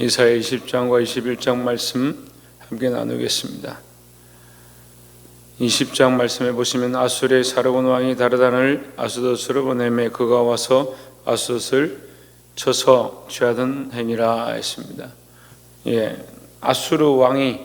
이사야 20장과 21장 말씀 함께 나누겠습니다. 20장 말씀에 보시면 아수르의 사르곤 왕이 다르단을 아수돗으로 보내매 그가 와서 아수돗을 쳐서 취하던 행위라 했습니다. 아수르 왕이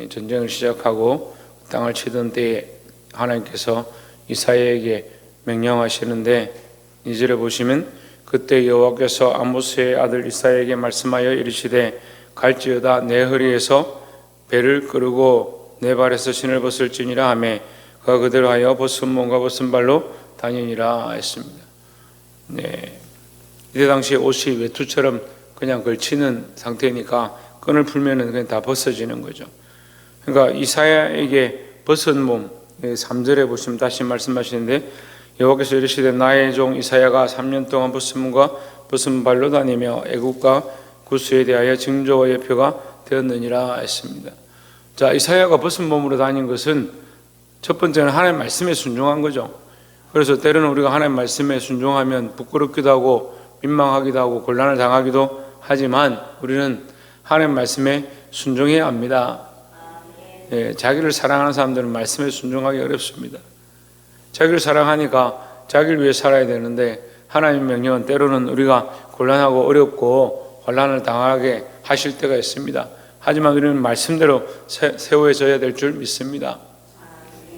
전쟁을 시작하고 땅을 치던 때에 하나님께서 이사야에게 명령하시는데 2절에 보시면 그때 여호와께서 아모스의 아들 이사야에게 말씀하여 이르시되 갈지어다 내 허리에서 배를 끄르고 내 발에서 신을 벗을지니라 하매 그가 그대로 하여 벗은 몸과 벗은 발로 다니니라 했습니다. 이때 당시에 옷이 외투처럼 그냥 걸치는 상태니까 끈을 풀면은 그냥 다 벗어지는 거죠. 그러니까 이사야에게 벗은 몸, 3절에 보시면 다시 말씀하시는데 여호와께서 이르시되 나의 종 이사야가 3년 동안 벗은 몸과 벗은 발로 다니며 애국과 구스에 대하여 징조와 예표가 되었느니라 했습니다. 자, 이사야가 벗은 몸으로 다닌 것은 첫 번째는 하나님 말씀에 순종한 거죠. 그래서 때로는 우리가 하나님 말씀에 순종하면 부끄럽기도 하고 민망하기도 하고 곤란을 당하기도 하지만 우리는 하나님 말씀에 순종해야 합니다. 자기를 사랑하는 사람들은 말씀에 순종하기 어렵습니다. 자기를 사랑하니까 자기를 위해 살아야 되는데 하나님의 명령은 때로는 우리가 곤란하고 어렵고 혼란을 당하게 하실 때가 있습니다. 하지만 우리는 말씀대로 세워져야 될 줄 믿습니다.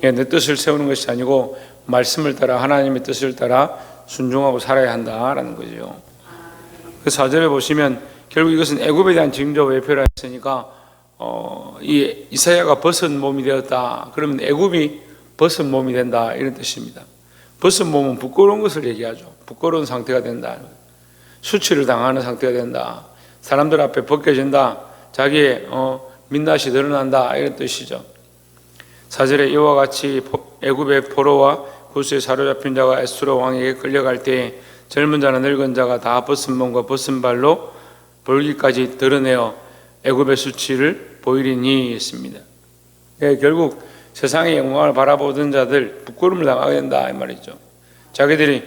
내 뜻을 세우는 것이 아니고 말씀을 따라 하나님의 뜻을 따라 순종하고 살아야 한다라는 거죠. 그 4절에 보시면 결국 이것은 애굽에 대한 징조와 예표라 했으니까 이 이사야가 벗은 몸이 되었다. 그러면 애굽이 벗은 몸이 된다 이런 뜻입니다. 벗은 몸은 부끄러운 것을 얘기하죠. 부끄러운 상태가 된다. 수치를 당하는 상태가 된다. 사람들 앞에 벗겨진다. 자기의 민낯이 드러난다 이런 뜻이죠. 4절에 이와 같이 애굽의 포로와 구스에 사로잡힌 자가 에스로 왕에게 끌려갈 때에 젊은 자나 늙은 자가 다 벗은 몸과 벗은 발로 볼기까지 드러내어 애굽의 수치를 보이리니 했습니다. 결국 세상의 영광을 바라보던 자들 부끄러움을 당하게 된다 이 말이죠. 자기들이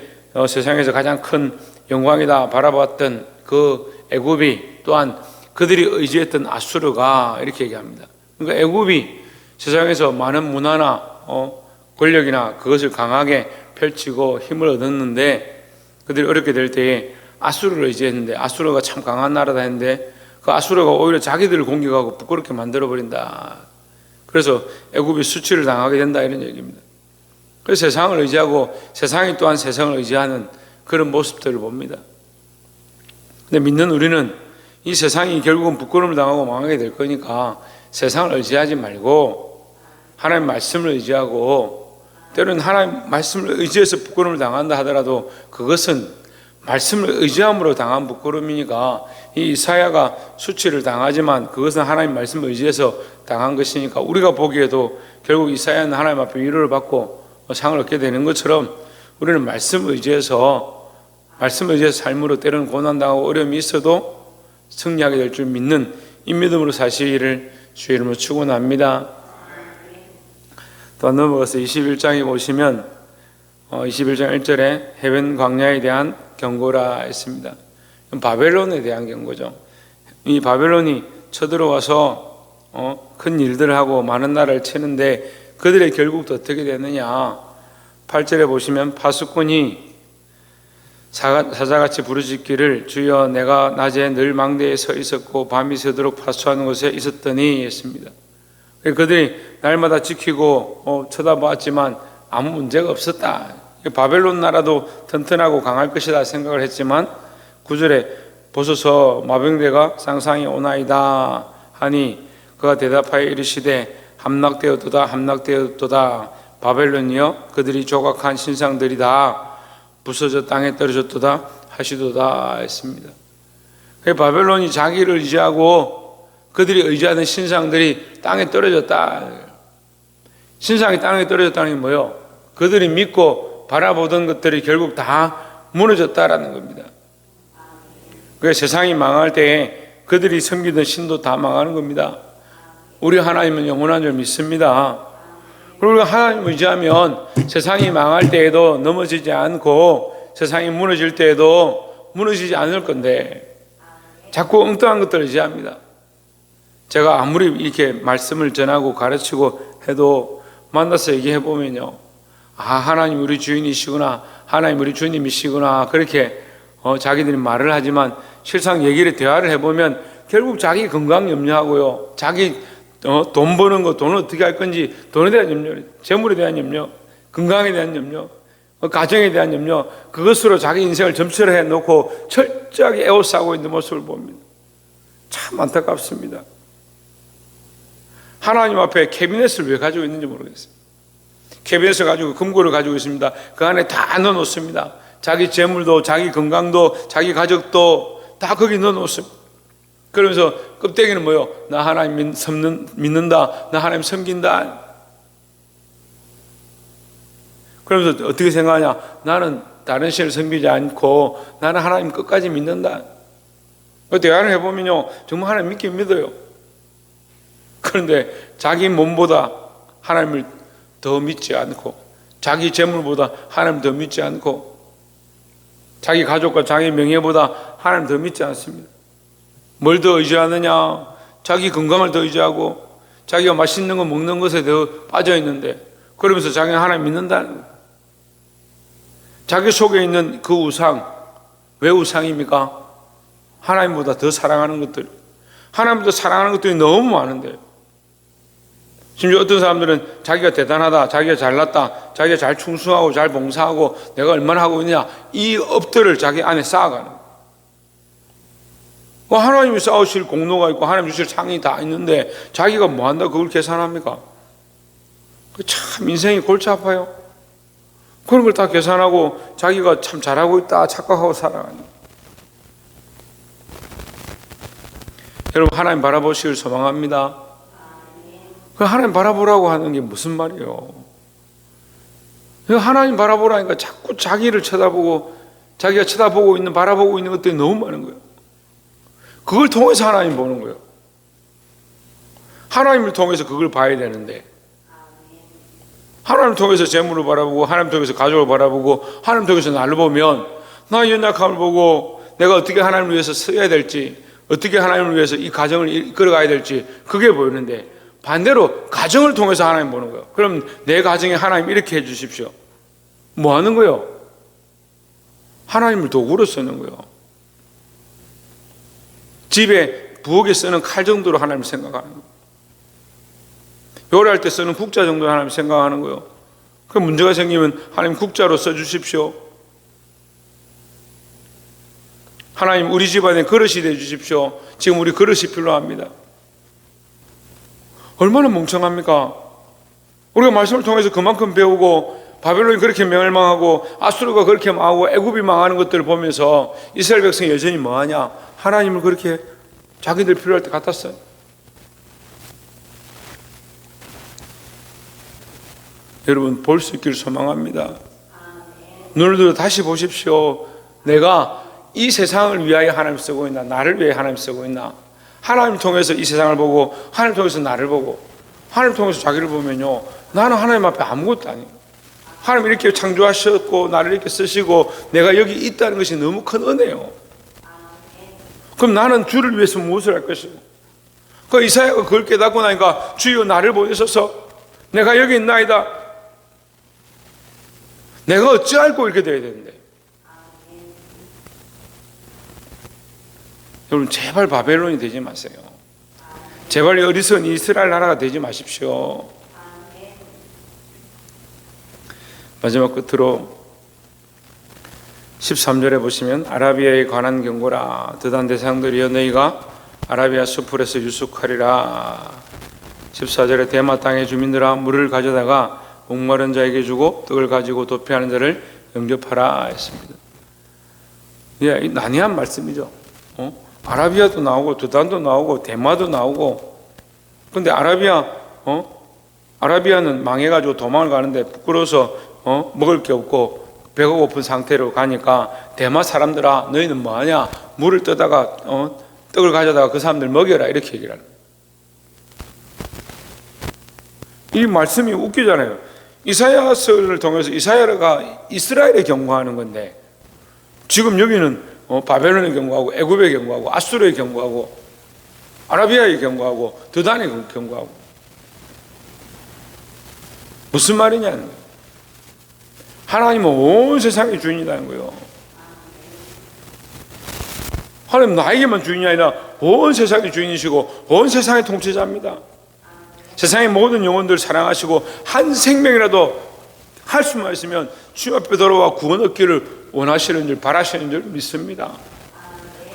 세상에서 가장 큰 영광이다 바라봤던 그 애굽이 또한 그들이 의지했던 아수르가 이렇게 얘기합니다. 그러니까 애굽이 세상에서 많은 문화나 권력이나 그것을 강하게 펼치고 힘을 얻었는데 그들이 어렵게 될 때에 아수르를 의지했는데 아수르가 참 강한 나라다 했는데 그 아수르가 오히려 자기들을 공격하고 부끄럽게 만들어버린다. 그래서 애굽이 수치를 당하게 된다 이런 얘기입니다. 그래서 세상을 의지하고 세상이 또한 세상을 의지하는 그런 모습들을 봅니다. 근데 믿는 우리는 이 세상이 결국은 부끄러움을 당하고 망하게 될 거니까 세상을 의지하지 말고 하나님 말씀을 의지하고 때로는 하나님 말씀을 의지해서 부끄러움을 당한다 하더라도 그것은 말씀을 의지함으로 당한 부끄러움이니까 이 이사야가 수치를 당하지만 그것은 하나님 말씀을 의지해서 당한 것이니까 우리가 보기에도 결국 이사야는 하나님 앞에 위로를 받고 상을 얻게 되는 것처럼 우리는 말씀을 의지해서 삶으로 때로는 고난당하고 어려움이 있어도 승리하게 될 줄 믿는 이 믿음으로 사시기를 주의 이름으로 축원합니다. 또 넘어가서 21장에 보시면 21장 1절에 해변 광야에 대한 경고라 했습니다. 바벨론에 대한 경고죠. 이 바벨론이 쳐들어와서 큰 일들을 하고 많은 나라를 치는데 그들의 결국도 어떻게 되느냐. 8절에 보시면 파수꾼이 사자같이 부르짖기를 주여 내가 낮에 늘 망대에 서 있었고 밤이 새도록 파수하는 곳에 있었더니 했습니다. 그들이 날마다 지키고 쳐다보았지만 아무 문제가 없었다. 바벨론 나라도 튼튼하고 강할 것이다 생각을 했지만 9절에 보소서 마병대가 쌍쌍이 오나이다 하니 그가 대답하여 이르시되 함락되었도다 바벨론이여 그들이 조각한 신상들이 다 부서져 땅에 떨어졌도다 하시도다 했습니다. 바벨론이 자기를 의지하고 그들이 의지하는 신상들이 땅에 떨어졌다. 신상이 땅에 떨어졌다는 게 뭐예요? 그들이 믿고 바라보던 것들이 결국 다 무너졌다라는 겁니다. 그래서 세상이 망할 때에 그들이 섬기던 신도 다 망하는 겁니다. 우리 하나님은 영원한 줄 믿습니다. 그리고 하나님을 의지하면 세상이 망할 때에도 넘어지지 않고 세상이 무너질 때에도 무너지지 않을 건데 자꾸 엉뚱한 것들을 의지합니다. 제가 아무리 이렇게 말씀을 전하고 가르치고 해도 만나서 얘기해 보면요, 하나님 우리 주인이시구나, 하나님 우리 주님이시구나, 그렇게 자기들이 말을 하지만 실상 대화를 해보면 결국 자기 건강 염려하고요, 자기 돈 버는 거, 돈을 어떻게 할 건지, 돈에 대한 염려, 재물에 대한 염려, 건강에 대한 염려, 가정에 대한 염려, 그것으로 자기 인생을 점철해 놓고 철저하게 에워싸고 있는 모습을 봅니다. 참 안타깝습니다. 하나님 앞에 캐비넷을 왜 가지고 있는지 모르겠어요. 캐비넷을 가지고 금고를 가지고 있습니다. 그 안에 다 넣어놓습니다. 자기 재물도, 자기 건강도, 자기 가족도 다 거기 넣어놓습니다. 그러면서 껍데기는 뭐요? 나 하나님 믿는다, 나 하나님 섬긴다. 그러면서 어떻게 생각하냐? 나는 다른 신을 섬기지 않고 나는 하나님 끝까지 믿는다. 대화를 해보면요, 정말 하나님 믿긴 믿어요. 그런데 자기 몸보다 하나님을 더 믿지 않고, 자기 재물보다 하나님을 더 믿지 않고, 자기 가족과 자기 명예보다 하나님을 더 믿지 않습니다. 뭘 더 의지하느냐? 자기 건강을 더 의지하고 자기가 맛있는 거 먹는 것에 더 빠져 있는데, 그러면서 자기는 하나님 믿는다는 거예요. 자기 속에 있는 그 우상, 왜 우상입니까? 하나님보다 더 사랑하는 것들, 하나님보다 사랑하는 것들이 너무 많은데, 심지어 어떤 사람들은 자기가 대단하다, 자기가 잘났다, 자기가 잘 충성하고 잘 봉사하고 내가 얼마나 하고 있냐, 이 업들을 자기 안에 쌓아가는 거예요. 하나님이 쌓으실 공로가 있고 하나님 주실 상이 다 있는데 자기가 뭐 한다 그걸 계산합니까? 참 인생이 골치 아파요. 그런 걸 다 계산하고 자기가 참 잘하고 있다 착각하고 살아가는 거예요. 여러분, 하나님 바라보시길 소망합니다. 그 하나님 바라보라고 하는 게 무슨 말이에요? 하나님 바라보라니까 자꾸 자기를 쳐다보고, 자기가 쳐다보고 있는, 바라보고 있는 것들이 너무 많은 거예요. 그걸 통해서 하나님 보는 거예요. 하나님을 통해서 그걸 봐야 되는데, 하나님을 통해서 재물을 바라보고, 하나님을 통해서 가족을 바라보고, 하나님을 통해서 나를 보면 나의 연약함을 보고 내가 어떻게 하나님을 위해서 서야 될지, 어떻게 하나님을 위해서 이 가정을 이끌어가야 될지 그게 보이는데, 반대로 가정을 통해서 하나님 보는 거예요. 그럼 내 가정에 하나님 이렇게 해 주십시오. 뭐 하는 거예요? 하나님을 도구로 쓰는 거예요. 집에 부엌에 쓰는 칼 정도로 하나님을 생각하는 거예요. 요리할 때 쓰는 국자 정도로 하나님을 생각하는 거예요. 그 문제가 생기면 하나님 국자로 써주십시오. 하나님 우리 집안에 그릇이 되어주십시오. 지금 우리 그릇이 필요합니다. 얼마나 멍청합니까? 우리가 말씀을 통해서 그만큼 배우고 바벨론이 그렇게 멸망하고 아수르가 그렇게 망하고 애굽이 망하는 것들을 보면서 이스라엘 백성이 여전히 뭐하냐? 하나님을 그렇게 자기들 필요할 때 갖다 써요. 여러분, 볼 수 있기를 소망합니다. 눈을 들어 다시 보십시오. 내가 이 세상을 위하여 하나님 쓰고 있나? 나를 위해 하나님 쓰고 있나? 하나님 통해서 이 세상을 보고, 하나님 통해서 나를 보고, 하나님 통해서 자기를 보면요, 나는 하나님 앞에 아무것도 아니에요. 하나님 이렇게 창조하셨고 나를 이렇게 쓰시고 내가 여기 있다는 것이 너무 큰 은혜예요. 그럼 나는 주를 위해서 무엇을 할 것이고, 그 이사야가 그걸 깨닫고 나니까 주여 나를 보내셔서 내가 여기 있나이다. 내가 어찌할꼬 이렇게 돼야 되는데. 여러분, 제발 바벨론이 되지 마세요. 제발 어리석은 이스라엘 나라가 되지 마십시오. 마지막 끝으로 13절에 보시면 아라비아에 관한 경고라. 드단 대상들이여 너희가 아라비아 수풀에서 유숙하리라. 14절에 대마 땅의 주민들아 물을 가져다가 목마른 자에게 주고 떡을 가지고 도피하는 자를 영접하라 했습니다. 예, 난해한 말씀이죠. 아라비아도 나오고 드단도 나오고 대마도 나오고. 근데 아라비아는 망해가지고 도망을 가는데 부끄러워서 먹을 게 없고 배가 고픈 상태로 가니까 대마 사람들아 너희는 뭐하냐? 물을 떠다가 떡을 가져다가 그 사람들 먹여라, 이렇게 얘기를 하는 거예요. 이 말씀이 웃기잖아요. 이사야서를 통해서 이사야가 이스라엘에 경고하는 건데 지금 여기는 바벨론에 경고하고 애굽에 경고하고 아수르에 경고하고 아라비아에 경고하고 드단에 경고하고. 무슨 말이냐는 거예요. 하나님은 온 세상의 주인이라는 거예요. 하나님 나에게만 주인이 아니라 온 세상의 주인이시고 온 세상의 통치자입니다. 세상의 모든 영혼들을 사랑하시고 한 생명이라도 할 수만 있으면 주님 앞에 돌아와 구원 얻기를 원하시는 줄 바라시는 줄 믿습니다.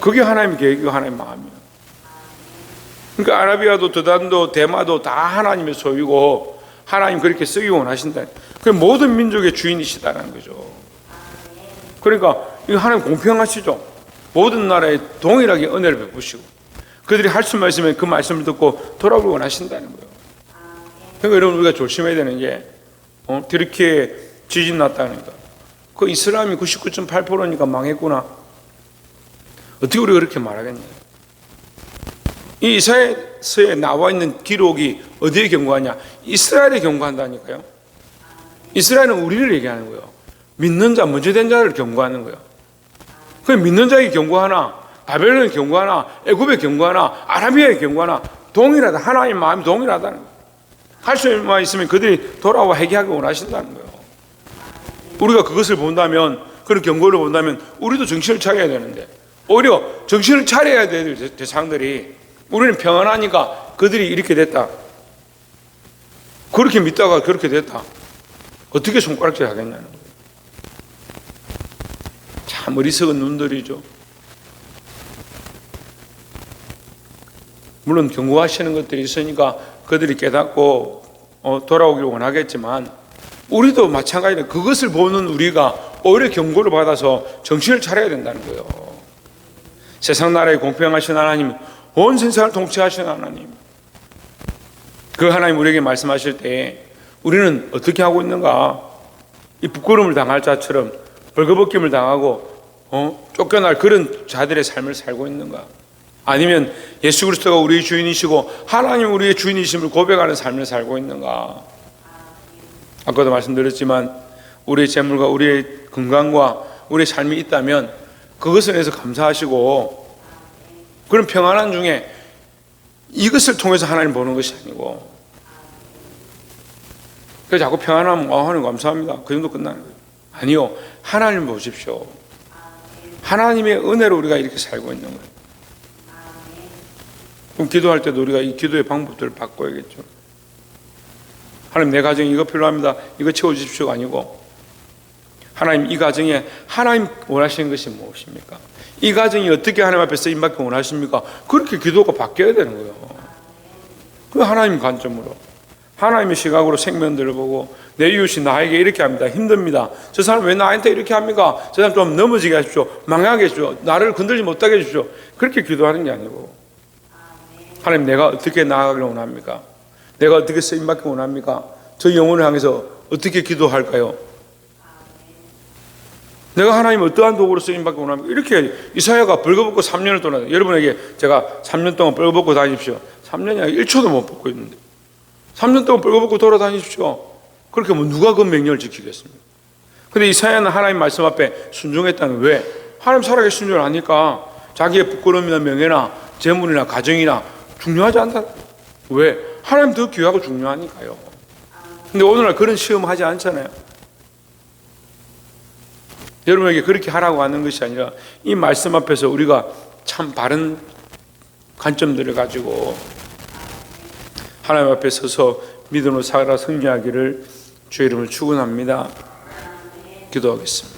그게 하나님의 계획이고 하나님의 마음이에요. 그러니까 아라비아도 드단도 대마도 다 하나님의 소유고 하나님 그렇게 쓰기 원하신다. 그 모든 민족의 주인이시다는 거죠. 그러니까 이거 하나님 공평하시죠. 모든 나라에 동일하게 은혜를 베푸시고 그들이 할 수만 있으면 그 말씀을 듣고 돌아오길 원하신다는 거예요. 그러니까 여러분 우리가 조심해야 되는 게 튀르키예에 지진 났다니까 그 이슬람이 99.8%니까 망했구나. 어떻게 우리가 그렇게 말하겠냐. 이 이사야서에 나와 있는 기록이 어디에 경고하냐? 이스라엘에 경고한다니까요. 이스라엘은 우리를 얘기하는 거예요. 믿는 자, 먼저 된 자를 경고하는 거예요. 그 믿는 자에게 경고하나, 바벨론에 경고하나, 애굽에 경고하나, 아라비아에 경고하나 동일하다. 하나님의 마음이 동일하다는 거예요. 할 수만 있으면 그들이 돌아와 회개하기 원하신다는 거예요. 우리가 그것을 본다면, 그런 경고를 본다면 우리도 정신을 차려야 되는데 오히려 정신을 차려야 될 대상들이 우리는 평안하니까 그들이 이렇게 됐다. 그렇게 믿다가 그렇게 됐다. 어떻게 손가락질 하겠냐는 거예요. 참 어리석은 눈들이죠. 물론 경고하시는 것들이 있으니까 그들이 깨닫고 돌아오기를 원하겠지만 우리도 마찬가지로 그것을 보는 우리가 오히려 경고를 받아서 정신을 차려야 된다는 거예요. 세상 나라에 공평하신 하나님, 온 세상을 통치하시는 하나님, 그 하나님 우리에게 말씀하실 때 우리는 어떻게 하고 있는가? 이 부끄러움을 당할 자처럼 벌거벗김을 당하고 쫓겨날 그런 자들의 삶을 살고 있는가? 아니면 예수 그리스도가 우리의 주인이시고 하나님 우리의 주인이심을 고백하는 삶을 살고 있는가? 아까도 말씀드렸지만 우리의 재물과 우리의 건강과 우리의 삶이 있다면 그것을 위해서 감사하시고 그런 평안한 중에 이것을 통해서 하나님 보는 것이 아니고 그래서 자꾸 평안하면 하나님 감사합니다. 그 정도 끝나는 거예요. 아니요. 하나님 보십시오. 하나님의 은혜로 우리가 이렇게 살고 있는 거예요. 그럼 기도할 때도 우리가 이 기도의 방법들을 바꿔야겠죠. 하나님 내 가정에 이거 필요합니다. 이거 채워주십시오가 아니고 하나님 이 가정에 하나님 원하시는 것이 무엇입니까? 이 가정이 어떻게 하나님 앞에 쓰임받기 원하십니까? 그렇게 기도가 바뀌어야 되는 거예요. 그 하나님 관점으로 하나님의 시각으로 생명들을 보고 내 이웃이 나에게 이렇게 합니다. 힘듭니다. 저 사람 왜 나한테 이렇게 합니까? 저 사람 좀 넘어지게 하십시오. 망하게 해주십시오. 나를 건들지 못하게 해주십시오. 그렇게 기도하는 게 아니고 하나님 내가 어떻게 나아가길 원합니까? 내가 어떻게 쓰임받기 원합니까? 저 영혼을 향해서 어떻게 기도할까요? 내가 하나님 어떠한 도구로 쓰임받기 원합니까? 이렇게 이사야가 벌거벗고 3년을 동안 여러분에게 제가 3년 동안 벌거벗고 다니십시오. 3년이 아니라 1초도 못 벗고 있는데 3년 동안 벌거벗고 돌아다니십시오. 그렇게 하면 누가 그 명령을 지키겠습니까? 근데 이사야는 하나님 말씀 앞에 순종했다는 왜? 하나님 살아계신 줄 아니까 자기의 부끄러움이나 명예나 재물이나 가정이나 중요하지 않다. 왜? 하나님 더 귀하고 중요하니까요. 근데 오늘날 그런 시험 하지 않잖아요. 여러분에게 그렇게 하라고 하는 것이 아니라 이 말씀 앞에서 우리가 참 바른 관점들을 가지고 하나님 앞에 서서 믿음으로 살아 승리하기를 주의 이름으로 축원합니다. 기도하겠습니다.